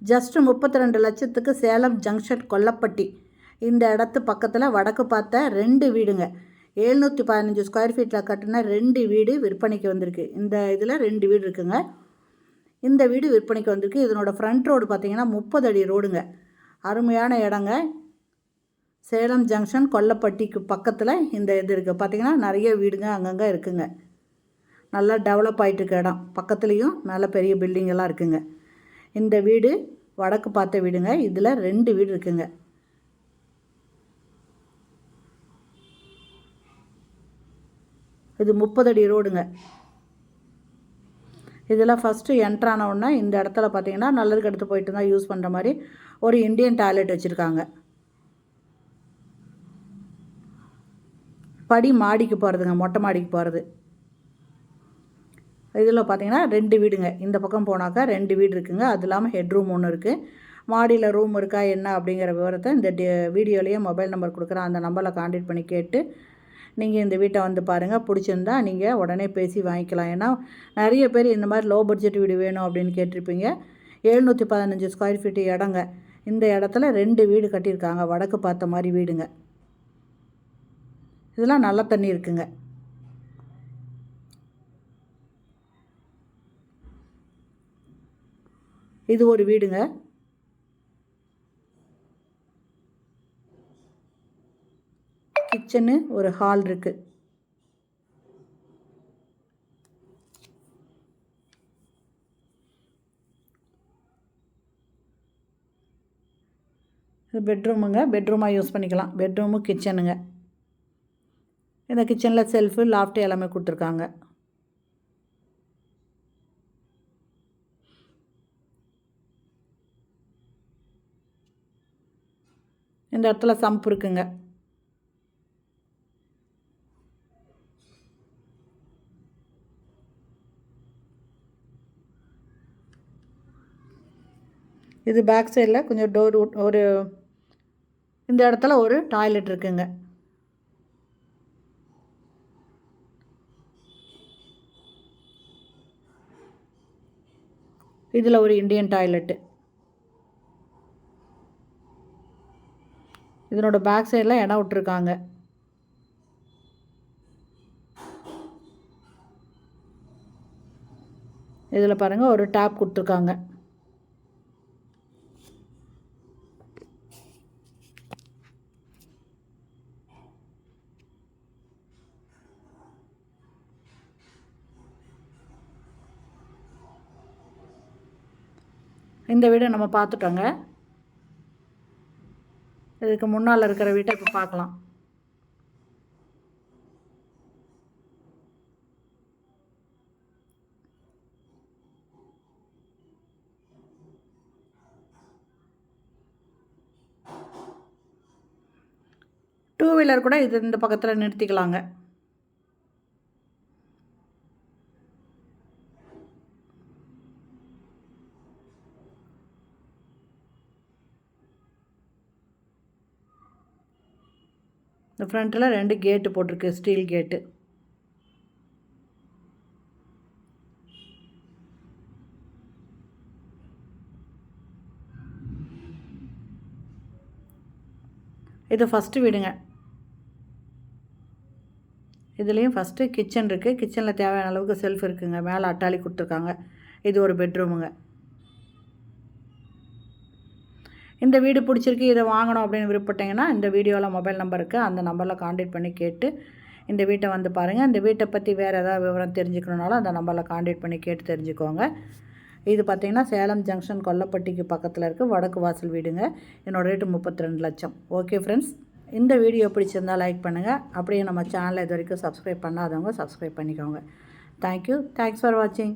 Just 32 லட்சத்துக்கு Salem junction Kollapatti இந்த இடத்து பக்கத்தில் வடக்கு பார்த்த 2 வீடுங்க. 715 ஸ்கொயர் ஃபீட்டில் கட்டின 2 வீடு விற்பனைக்கு வந்திருக்கு. இந்த இதில் 2 வீடு இருக்குங்க. இந்த வீடு விற்பனைக்கு வந்திருக்கு. இதனோட ஃப்ரண்ட் ரோடு பார்த்திங்கன்னா 30 அடி ரோடுங்க. அருமையான இடங்க. சேலம் ஜங்ஷன் கொல்லப்பட்டிக்கு பக்கத்தில் இந்த இது இருக்குது. பார்த்திங்கன்னா நிறைய வீடுங்க அங்கங்கே இருக்குங்க. நல்லா டெவலப் ஆகிட்டு இருக்க இடம். பக்கத்துலேயும் நல்ல பெரிய பில்டிங்கெல்லாம் இருக்குங்க. இந்த வீடு வடக்கு பார்த்த வீடுங்க. இதில் 2 வீடு இருக்குங்க. இது 30 அடி ரோடுங்க. இதில் ஃபஸ்ட்டு என்ட்ரான உடனே இந்த இடத்துல பார்த்திங்கன்னா நல்லதுக்கு எடுத்து போயிட்டு தான் யூஸ் பண்ணுற மாதிரி ஒரு இந்தியன் டாய்லெட் வச்சுருக்காங்க. படி மாடிக்கு போகிறதுங்க, மொட்டை மாடிக்கு போகிறது. இதில் பார்த்திங்கன்னா 2 வீடுங்க. இந்த பக்கம் போனாக்கா 2 வீடு இருக்குங்க. அது இல்லாமல் ஹெட்ரூம் ஒன்று இருக்குது. மாடியில் ரூம் இருக்கா என்ன அப்படிங்கிற விவரத்தை இந்த வீடியோலேயே மொபைல் நம்பர் கொடுக்குறேன். அந்த நம்பரில் கான்டாக்ட் பண்ணி கேட்டு நீங்கள் இந்த வீட்டை வந்து பாருங்கள். பிடிச்சிருந்தா நீங்கள் உடனே பேசி வாங்கிக்கலாம். ஏன்னா நிறைய பேர் இந்த மாதிரி லோ பட்ஜெட் வீடு வேணும் அப்படின்னு கேட்டிருப்பீங்க. 715 ஸ்கொயர் ஃபீட்டு இடங்க. இந்த இடத்துல 2 வீடு கட்டியிருக்காங்க. வடக்கு பார்த்த மாதிரி வீடுங்க. இதெல்லாம் நல்ல தண்ணி இருக்குங்க. இது ஒரு வீடுங்க. கிச்சனு, ஒரு ஹால் இருக்குது. இது பெட்ரூமுங்க. பெட்ரூமாக யூஸ் பண்ணிக்கலாம். பெட்ரூமு கிச்சனுங்க. இந்த கிச்சனில் செல்ஃபு, லாஃப்ட்டு எல்லாமே கொடுத்துருக்காங்க. இந்த இடத்துல சம்ப் இருக்குங்க. இது பேக் சைடில் கொஞ்சம் டோர் ஒரு இந்த இடத்துல ஒரு டாய்லெட் இருக்குங்க. இதில் ஒரு இந்தியன் டாய்லெட்டு. இதனோட பேக் சைடில் இடம் விட்டுருக்காங்க. இதில் பாருங்கள் ஒரு டேப் கொடுத்துருக்காங்க. இந்த வீடை நம்ம பார்த்துட்டோங்க. இதுக்கு முன்னால் இருக்கிற வீட்டை இப்போ பார்க்கலாம். டூ வீலர் கூட இது இந்த பக்கத்தில் நிறுத்திக்கலாங்க. இந்த ஃப்ரண்ட்டில் 2 கேட்டு போட்டிருக்கு, ஸ்டீல் கேட்டு. இது ஃபஸ்ட்டு வீடுங்க. இதுலேயும் ஃபஸ்ட்டு கிச்சன் இருக்குது. கிச்சனில் தேவையான அளவுக்கு செல்ஃப் இருக்குங்க. மேலே அட்டாளி கொடுத்துருக்காங்க. இது ஒரு பெட்ரூமுங்க. இந்த வீடு பிடிச்சிருக்கு, இதை வாங்கணும் அப்படின்னு விருப்பப்பட்டீங்கன்னா இந்த வீடியோவில் மொபைல் நம்பர் இருக்குது. அந்த நம்பரில் கான்டாக்ட் பண்ணி கேட்டு இந்த வீட்டை வந்து பாருங்கள். இந்த வீட்டை பற்றி வேறு ஏதாவது விவரம் தெரிஞ்சுக்கணுனாலும் அந்த நம்பரில் கான்டாக்ட் பண்ணி கேட்டு தெரிஞ்சுக்கோங்க. இது பார்த்திங்கன்னா சேலம் ஜங்ஷன் கொல்லப்பட்டிக்கு பக்கத்தில் இருக்குது. வடக்கு வாசல் வீடுங்க. என்னோட ரேட்டு 32 லட்சம். ஓகே ஃப்ரெண்ட்ஸ், இந்த வீடியோ பிடிச்சிருந்தால் லைக் பண்ணுங்கள். அப்படியே நம்ம சேனலை இது வரைக்கும் சப்ஸ்கிரைப் பண்ணாதவங்க சப்ஸ்கிரைப் பண்ணிக்கோங்க. தேங்க்யூ. தேங்க்ஸ் ஃபார் வாட்சிங்.